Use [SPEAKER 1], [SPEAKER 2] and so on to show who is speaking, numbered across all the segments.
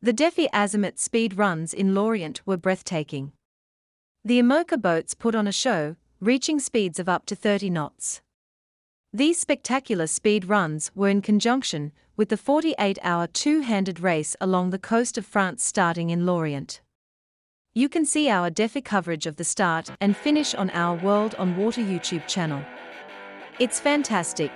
[SPEAKER 1] The Defi Azimut speed runs in Lorient were breathtaking. The Imoca boats put on a show, reaching speeds of up to 30 knots. These spectacular speed runs were in conjunction with the 48-hour two-handed race along the coast of France starting in Lorient. You can see our Defi coverage of the start and finish on our World on Water YouTube channel. It's fantastic.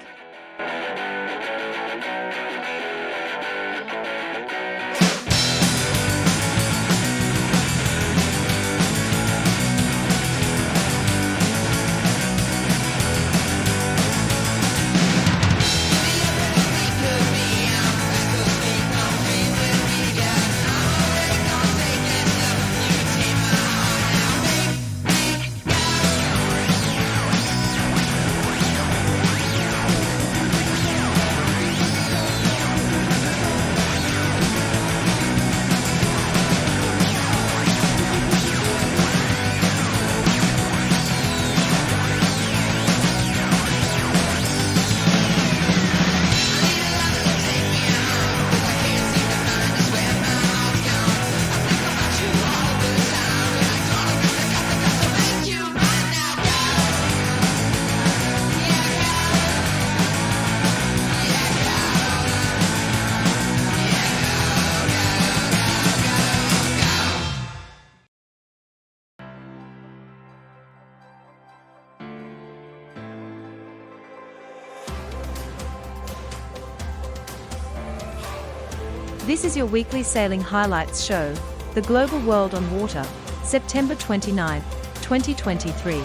[SPEAKER 1] This is your weekly sailing highlights show, The Global World on Water, September 29, 2023.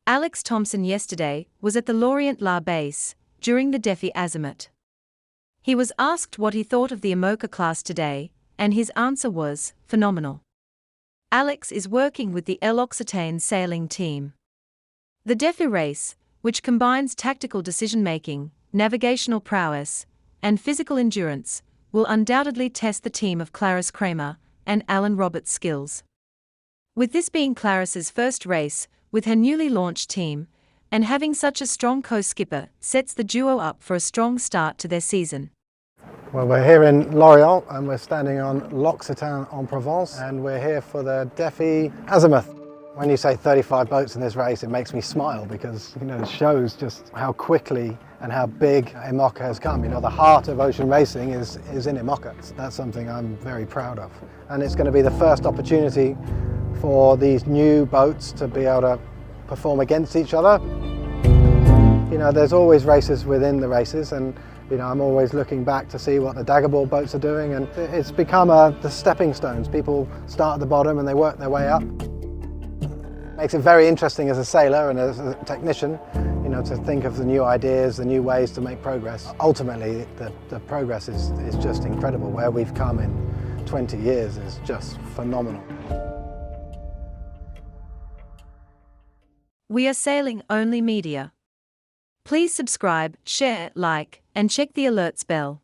[SPEAKER 1] Alex Thomson yesterday was at the Lorient La Base during the Defi Azimut. He was asked what he thought of the Imoca Class today, and his answer was, phenomenal. Alex is working with the L'Occitane sailing team. The Defi race, which combines tactical decision-making, navigational prowess, and physical endurance, will undoubtedly test the team of Clarisse Crémer and Alan Roberts' skills. With this being Clarisse's first race with her newly launched team, and having such a strong co-skipper sets the duo up for a strong start to their season.
[SPEAKER 2] Well, we're here in Lorient and we're standing on L'Occitane en Provence, and we're here for the Defi Azimut. When you say 35 boats in this race, it makes me smile because, it shows just how quickly and how big Imoca has come. The heart of ocean racing is in Imoca. That's something I'm very proud of. And it's going to be the first opportunity for these new boats to be able to perform against each other. There's always races within the races, and I'm always looking back to see what the daggerboard boats are doing, and it's become the stepping stones. People start at the bottom and they work their way up. Makes it very interesting as a sailor and as a technician, to think of the new ideas, the new ways to make progress. Ultimately, the progress is just incredible. Where we've come in 20 years is just phenomenal.
[SPEAKER 1] We are Sailing Only Media. Please subscribe, share, like, and check the alerts bell.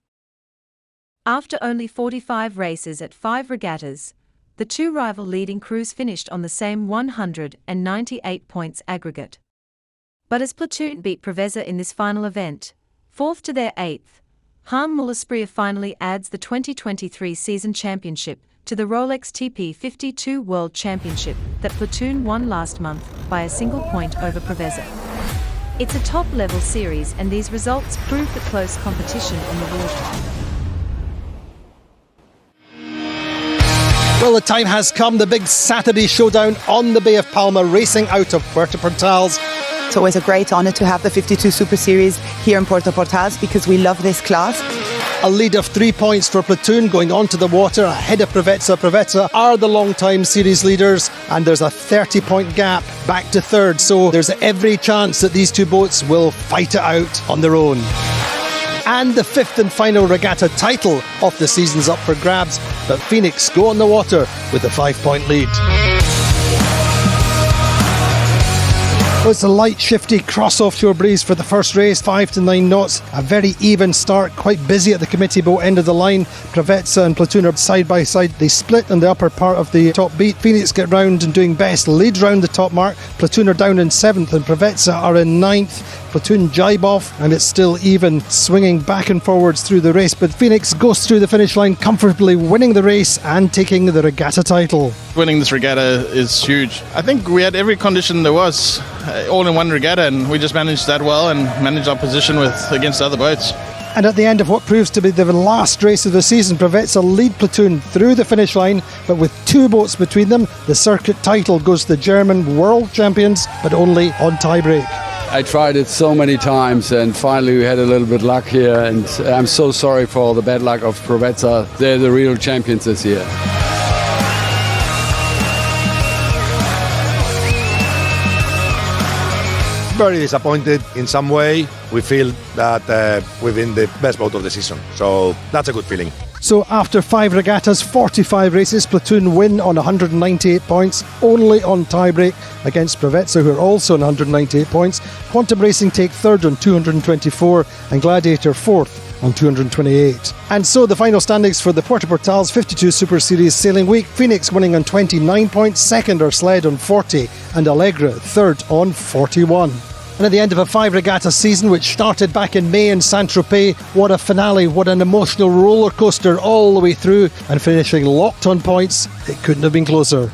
[SPEAKER 1] After only 45 races at 5 regattas, the two rival leading crews finished on the same 198 points aggregate. But as Platoon beat prowess in this final event, 4th to their 8th, Harm Mullesprit finally adds the 2023 season championship to the Rolex TP52 World Championship that Platoon won last month by a single point over prowess. It's a top-level series, and these results prove the close competition on the water.
[SPEAKER 3] Well, the time has come, the big Saturday showdown on the Bay of Palma, racing out of Puerto Portals.
[SPEAKER 4] It's always a great honour to have the 52 Super Series here in Puerto Portals because we love this class.
[SPEAKER 3] A lead of 3 points for Platoon going onto the water ahead of prowess. Prowess are the long-time series leaders, and there's a 30-point gap back to third, so there's every chance that these two boats will fight it out on their own. And the 5th and final regatta title of the season's up for grabs, but Phoenix go on the water with a 5-point lead. Well, it's a light, shifty cross-offshore breeze for the first race, 5 to 9 knots. A very even start, quite busy at the committee boat end of the line. Prowess and Platoon are side by side. They split in the upper part of the top beat. Phoenix get round and doing best, lead round the top mark. Platoon are down in 7th and Prowess are in 9th. Platoon jibe off and it's still even, swinging back and forwards through the race. But Phoenix goes through the finish line comfortably, winning the race and taking the regatta title.
[SPEAKER 5] Winning this regatta is huge. I think we had every condition there was, all in one regatta, and we just managed that well and managed our position against other boats.
[SPEAKER 3] And at the end of what proves to be the last race of the season, Prowess lead Platoon through the finish line, but with 2 boats between them, the circuit title goes to the German world champions, but only on tiebreak.
[SPEAKER 6] I tried it so many times and finally we had a little bit luck here, and I'm so sorry for all the bad luck of Prowess. They're the real champions this year.
[SPEAKER 7] Very disappointed in some way. We feel that we've been the best boat of the season, so that's a good feeling.
[SPEAKER 3] So after 5 regattas, 45 races, Platoon win on 198 points, only on tiebreak against Prowess, who are also on 198 points. Quantum Racing take 3rd on 224 and Gladiator 4th on 228. And so the final standings for the Puerto Portals 52 Super Series Sailing Week. Phoenix winning on 29 points, second are Sled on 40 and Allegra third on 41. And at the end of a 5 regatta season, which started back in May in Saint-Tropez, what a finale, what an emotional roller coaster all the way through, and finishing locked on points. It couldn't have been closer.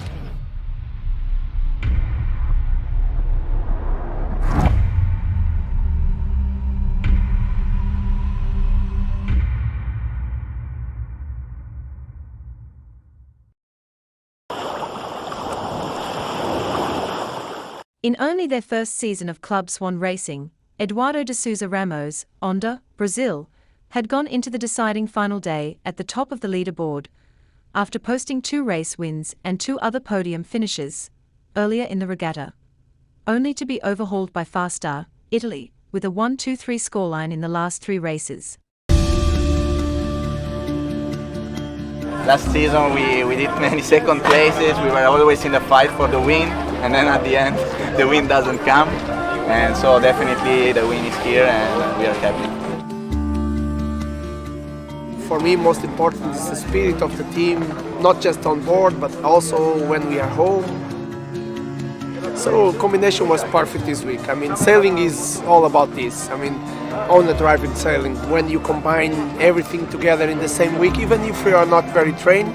[SPEAKER 1] In only their first season of Club Swan racing, Eduardo de Souza Ramos, Honda, Brazil, had gone into the deciding final day at the top of the leaderboard, after posting 2 race wins and 2 other podium finishes earlier in the regatta, only to be overhauled by Fastar, Italy, with a 1-2-3 scoreline in the last 3 races.
[SPEAKER 8] Last season we did many second places, we were always in the fight for the win, and then at the end the win doesn't come, and so definitely the win is here and we are happy.
[SPEAKER 9] For me, most important is the spirit of the team, not just on board but also when we are home. So combination was perfect this week. I mean, sailing is all about this. I mean, on the driving sailing, when you combine everything together in the same week, even if you are not very trained,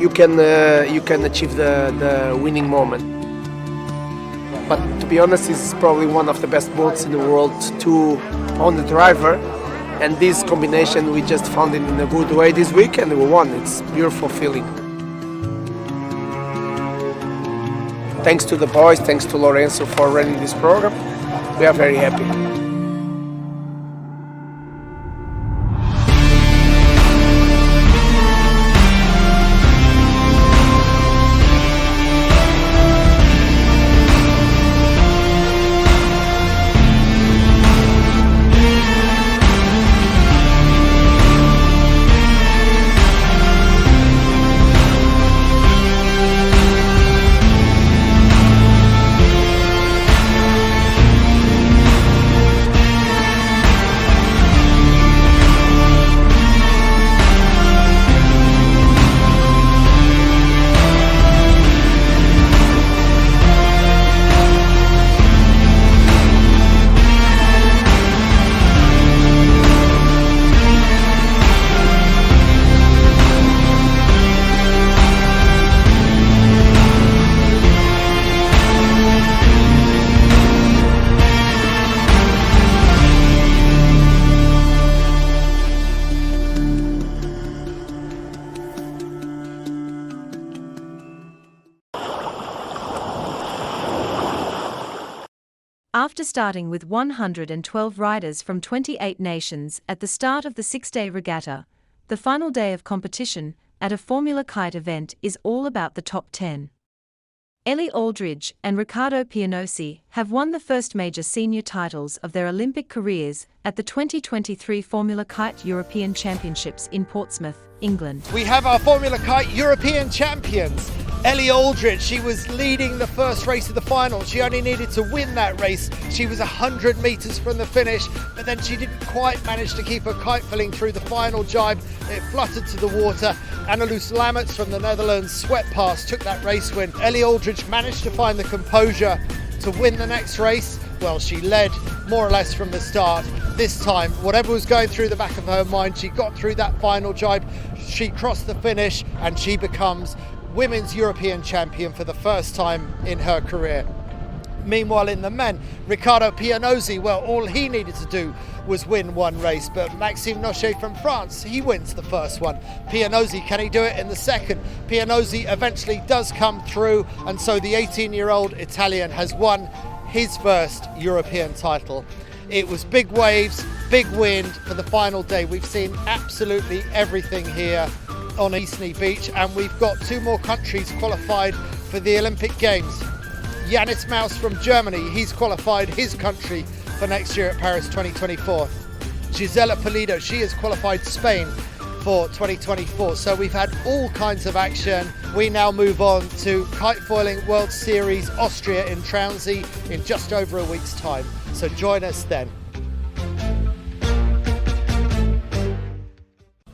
[SPEAKER 9] you can achieve the winning moment. But to be honest, it's probably one of the best boats in the world to on the driver, and this combination we just found it in a good way this week and we won. It's a beautiful feeling. Thanks to the boys, thanks to Lorenzo for running this program. We are very happy.
[SPEAKER 1] After starting with 112 riders from 28 nations at the start of the 6-day regatta, the final day of competition at a Formula Kite event is all about the top 10. Ellie Aldridge and Riccardo Pianosi have won the first major senior titles of their Olympic careers at the 2023 Formula Kite European Championships in Portsmouth, England.
[SPEAKER 10] We have our Formula Kite European champions. Ellie Aldridge, she was leading the first race of the final. She only needed to win that race. She was 100 metres from the finish, but then she didn't quite manage to keep her kite filling through the final jibe. It fluttered to the water. Annelies Lammerts from the Netherlands swept past, took that race win. Ellie Aldridge managed to find the composure to win the next race. Well, she led more or less from the start. This time, whatever was going through the back of her mind, she got through that final jibe. She crossed the finish and she becomes Women's European Champion for the first time in her career. Meanwhile, in the men, Riccardo Pianozzi, well, all he needed to do was win one race, but Maxime Nochet from France, he wins the first one. Pianozzi, can he do it in the second? Pianozzi eventually does come through, and so the 18-year-old Italian has won his first European title. It was big waves, big wind for the final day. We've seen absolutely everything here on Eastney Beach, and we've got two more countries qualified for the Olympic Games. Yannis Maus from Germany, he's qualified his country for next year at Paris 2024. Gisela Pulido, she has qualified Spain for 2024. So we've had all kinds of action. We now move on to Kite Foiling World Series Austria in Traunsee in just over a week's time. So join us then.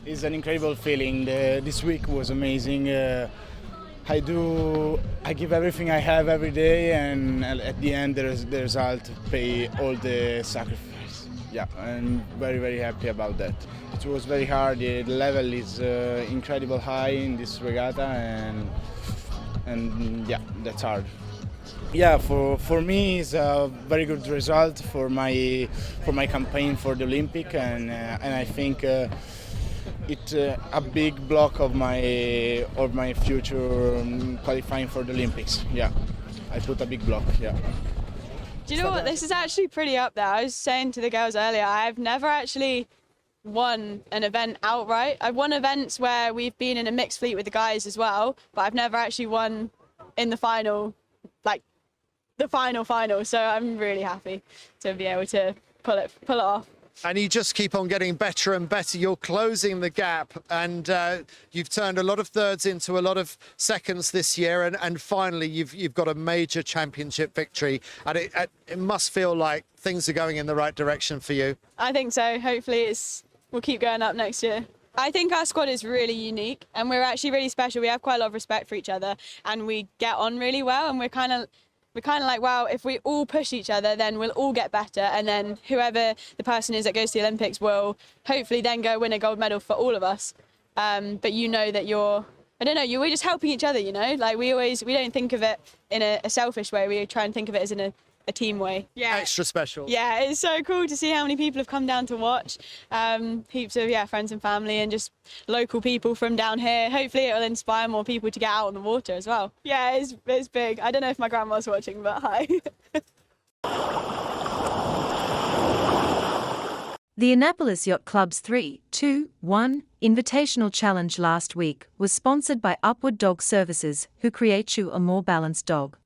[SPEAKER 11] It's an incredible feeling. This week was amazing. I give everything I have every day, and at the end the result pay all the sacrifice. Yeah, I'm very, very happy about that. It was very hard. The level is incredible high in this regatta, and yeah, that's hard. Yeah, for me it's a very good result for my campaign for the Olympic, and I think it's a big block of my future qualifying for the Olympics. Yeah, I put a big block. Yeah.
[SPEAKER 12] Do you know what? This is actually pretty up there. I was saying to the girls earlier, I've never actually won an event outright. I've won events where we've been in a mixed fleet with the guys as well, but I've never actually won in the final, like the final. So I'm really happy to be able to pull it off.
[SPEAKER 10] And you just keep on getting better and better. You're closing the gap, and you've turned a lot of thirds into a lot of seconds this year, and finally you've got a major championship victory, and it must feel like things are going in the right direction for you.
[SPEAKER 12] I think so. Hopefully we'll keep going up next year. I think our squad is really unique, and we're actually really special. We have quite a lot of respect for each other, and we get on really well, and we're kind of like, wow, if we all push each other, then we'll all get better. And then whoever the person is that goes to the Olympics will hopefully then go win a gold medal for all of us. But you know that we're just helping each other, you know? Like we don't think of it in a selfish way. We try and think of it as in a team way. Yeah.
[SPEAKER 10] Extra special.
[SPEAKER 12] Yeah, it's so cool to see how many people have come down to watch. Heaps of friends and family and just local people from down here. Hopefully it will inspire more people to get out on the water as well. Yeah, it's big. I don't know if my grandma's watching, but hi.
[SPEAKER 1] The Annapolis Yacht Club's 3-2-1 Invitational Challenge last week was sponsored by Upward Dog Services, who create you a more balanced dog.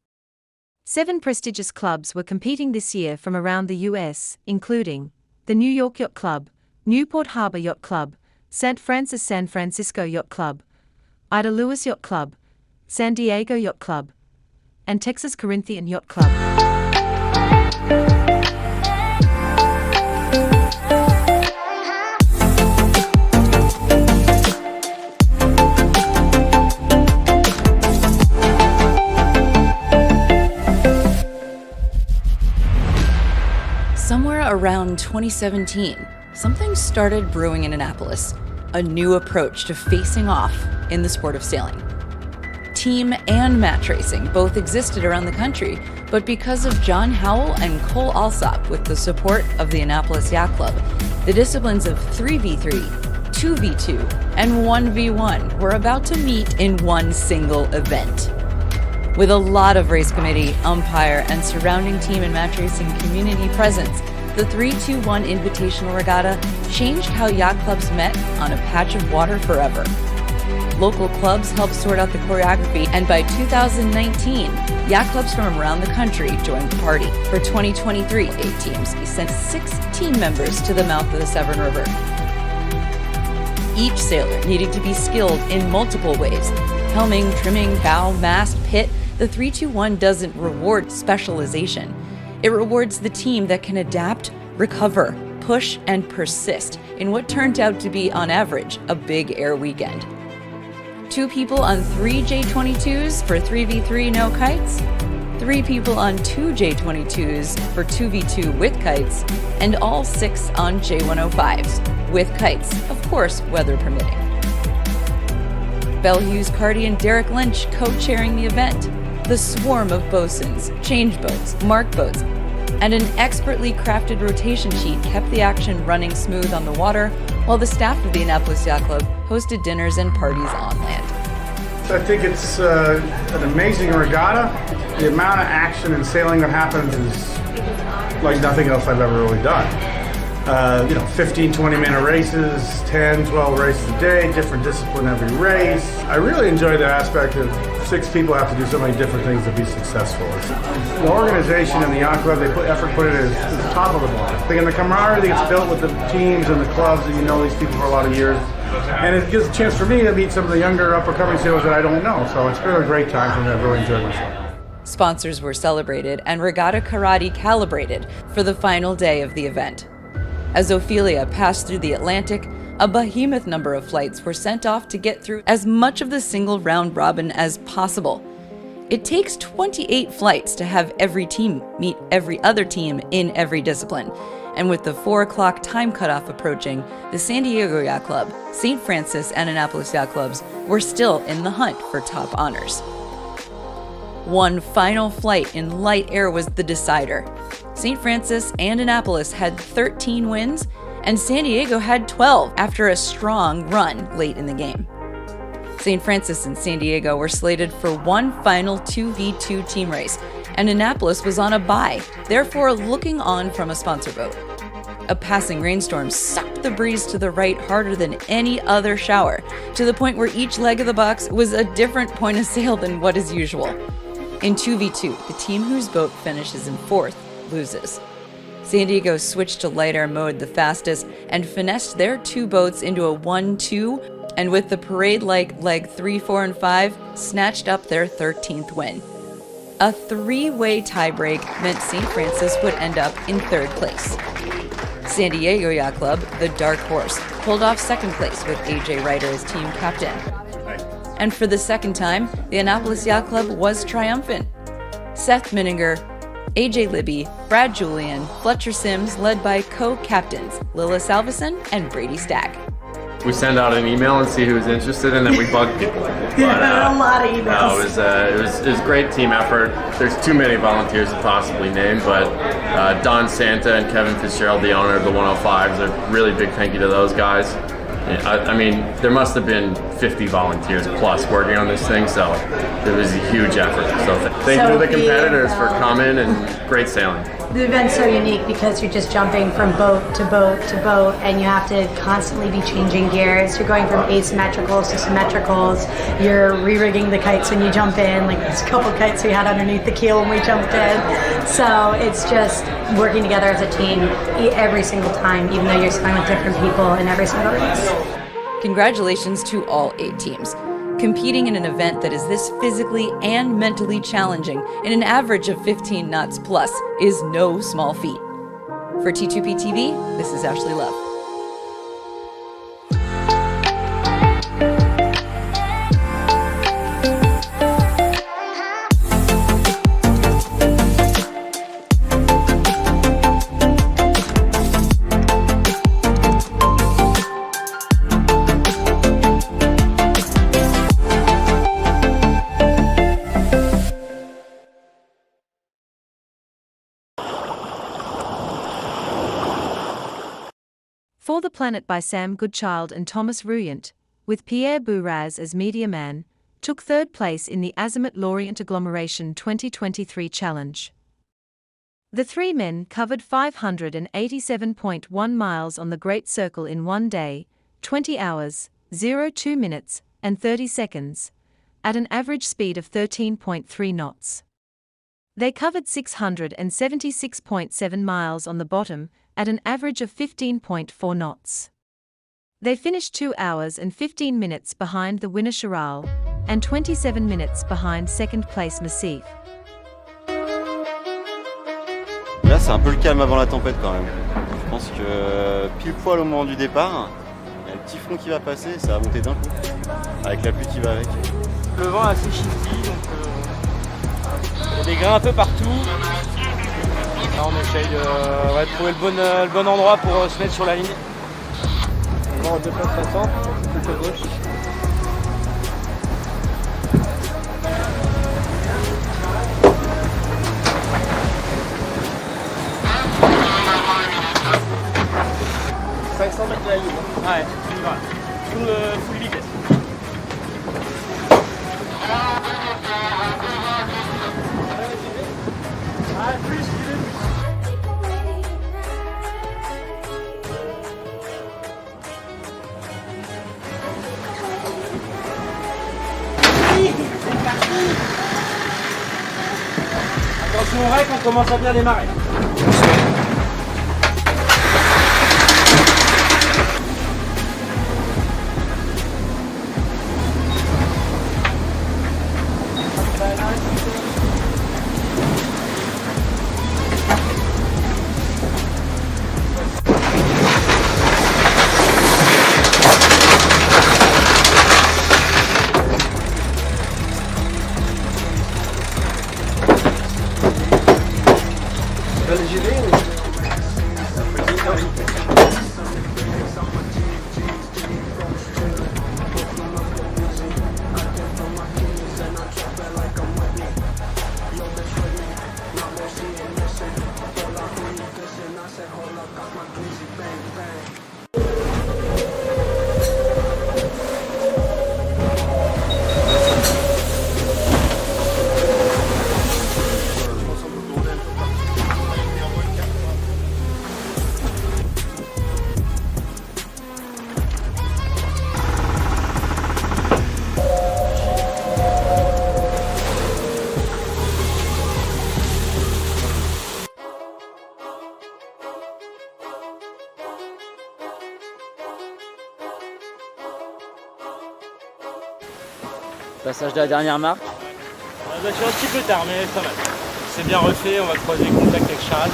[SPEAKER 1] 7 prestigious clubs were competing this year from around the US, including the New York Yacht Club, Newport Harbor Yacht Club, St. Francis San Francisco Yacht Club, Ida Lewis Yacht Club, San Diego Yacht Club, and Texas Corinthian Yacht Club.
[SPEAKER 13] Somewhere around 2017, something started brewing in Annapolis, a new approach to facing off in the sport of sailing. Team and match racing both existed around the country, but because of John Howell and Cole Alsop with the support of the Annapolis Yacht Club, the disciplines of 3v3, 2v2, and 1v1 were about to meet in one single event. With a lot of race committee, umpire, and surrounding team and match racing community presence, the 3-2-1 Invitational Regatta changed how yacht clubs met on a patch of water forever. Local clubs helped sort out the choreography, and by 2019, yacht clubs from around the country joined the party. For 2023, 8 teams sent 6 team members to the mouth of the Severn River. Each sailor needed to be skilled in multiple ways, helming, trimming, bow, mast, pit, the 3-2-1 doesn't reward specialization. It rewards the team that can adapt, recover, push, and persist in what turned out to be, on average, a big air weekend. 2 people on 3 J22s for 3v3 no kites, 3 people on 2 J22s for 2v2 with kites, and all 6 on J105s with kites, of course, weather permitting. Bell Hughes Carty and Derek Lynch co-chairing the event. The swarm of bosuns, change boats, mark boats, and an expertly crafted rotation sheet kept the action running smooth on the water, while the staff of the Annapolis Yacht Club hosted dinners and parties on land.
[SPEAKER 14] I think it's an amazing regatta. The amount of action and sailing that happens is like nothing else I've ever really done. 15, 20-minute races, 10, 12 races a day, different discipline every race. I really enjoy the aspect of 6 people have to do so many different things to be successful. The organization and the yacht club, they put effort, put it at the top of the bar. I think in the camaraderie that's built with the teams and the clubs, and you know these people for a lot of years. And it gives a chance for me to meet some of the younger up-and-coming sailors that I don't know. So it's been a great time for me. I've really enjoyed myself.
[SPEAKER 13] Sponsors were celebrated and Regatta Karate calibrated for the final day of the event. As Ophelia passed through the Atlantic, a behemoth number of flights were sent off to get through as much of the single round robin as possible. It takes 28 flights to have every team meet every other team in every discipline. And with the 4 o'clock time cutoff approaching, the San Diego Yacht Club, St. Francis, and Annapolis Yacht Clubs were still in the hunt for top honors. One final flight in light air was the decider. St. Francis and Annapolis had 13 wins, and San Diego had 12 after a strong run late in the game. St. Francis and San Diego were slated for one final 2v2 team race, and Annapolis was on a bye, therefore looking on from a sponsor boat. A passing rainstorm sucked the breeze to the right harder than any other shower, to the point where each leg of the box was a different point of sail than what is usual. In 2v2, the team whose boat finishes in 4th loses. San Diego switched to light air mode the fastest and finessed their 2 boats into a 1-2, and with the parade-like leg 3, 4, and 5, snatched up their 13th win. A 3-way tiebreak meant St. Francis would end up in 3rd place. San Diego Yacht Club, the dark horse, pulled off 2nd place with AJ Ryder as team captain. And for the 2nd time, the Annapolis Yacht Club was triumphant. Seth Mininger, AJ Libby, Brad Julian, Fletcher Sims, led by co-captains Lila Salveson and Brady Stack.
[SPEAKER 15] We send out an email and see who's interested, and then we bug people. But,
[SPEAKER 16] a lot of emails.
[SPEAKER 15] It was great team effort. There's too many volunteers to possibly name, but Don Santa and Kevin Fitzgerald, the owner of the 105s, a really big thank you to those guys. I mean, there must have been 50 volunteers plus working on this thing, so it was a huge effort. So thank you to the competitors for coming, and great sailing.
[SPEAKER 16] The event's so unique because you're just jumping from boat to boat to boat, and you have to constantly be changing gears. You're going from asymmetricals to symmetricals. You're re-rigging the kites when you jump in. Like there's a couple kites we had underneath the keel when we jumped in. So it's just working together as a team every single time, even though you're sailing with different people in every single race.
[SPEAKER 13] Congratulations to all 8 teams. Competing in an event that is this physically and mentally challenging in an average of 15 knots plus is no small feat. For T2P TV, this is Ashley Love.
[SPEAKER 1] For the Planet by Sam Goodchild and Thomas Ruyant, with Pierre Bourraz as media man, took 3rd place in the Azimut Lorient Agglomeration 2023 Challenge. The 3 men covered 587.1 miles on the Great Circle in 1 day, 20 hours, 02 minutes, and 30 seconds, at an average speed of 13.3 knots. They covered 676.7 miles on the bottom, at an average of 15.4 knots. They finished 2 hours and 15 minutes behind the winner Chiral, and 27 minutes behind second place Massif.
[SPEAKER 17] Là, c'est un peu le calme avant la tempête quand même. Je pense que pile poil au moment du départ, il y a le petit front qui va passer et ça va monter d'un coup, avec la pluie qui va avec.
[SPEAKER 18] Le vent est assez shifty, donc il y a des grains un peu partout. Là, on essaye de trouver le bon endroit pour se mettre sur la ligne. Le vent en 2,60, c'est plutôt gauche. De la ligne. Ouais, on y va. Full vitesse. Attention au rec, on commence à bien démarrer.
[SPEAKER 19] Passage de la dernière marque.
[SPEAKER 18] Je suis un petit peu tard, mais pas mal. C'est bien refait, on va croiser le contact avec Charles.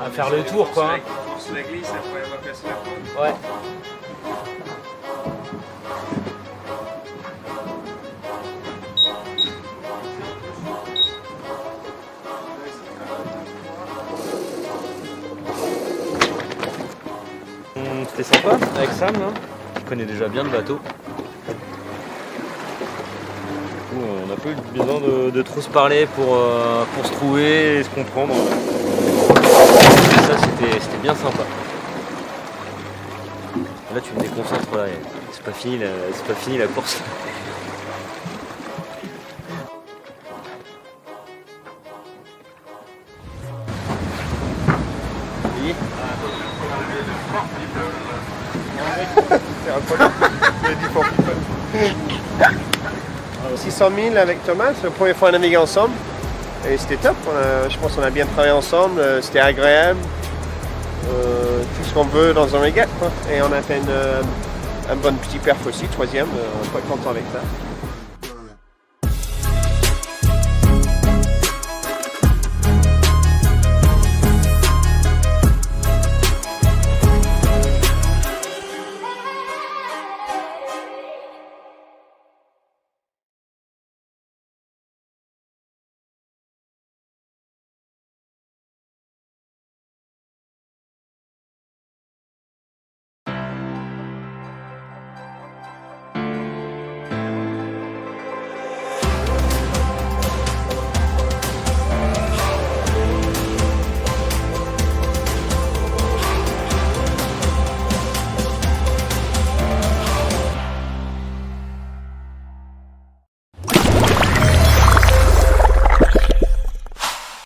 [SPEAKER 18] À faire le tour quoi. Ouais.
[SPEAKER 19] C'était sympa avec Sam là. Je connais déjà bien le bateau. Du coup, on n'a pas eu besoin de trop se parler pour se trouver et se comprendre. Ça c'était bien sympa. Là tu me déconcentres là, c'est pas fini la course. Oui.
[SPEAKER 9] C'est incroyable. 600 000 avec Thomas, c'est la première fois qu'on a navigué ensemble. Et c'était top, je pense qu'on a bien travaillé ensemble, c'était agréable, tout ce qu'on veut dans un régate. Et on a fait un bon petit perf aussi, 3e, on est pas content avec ça.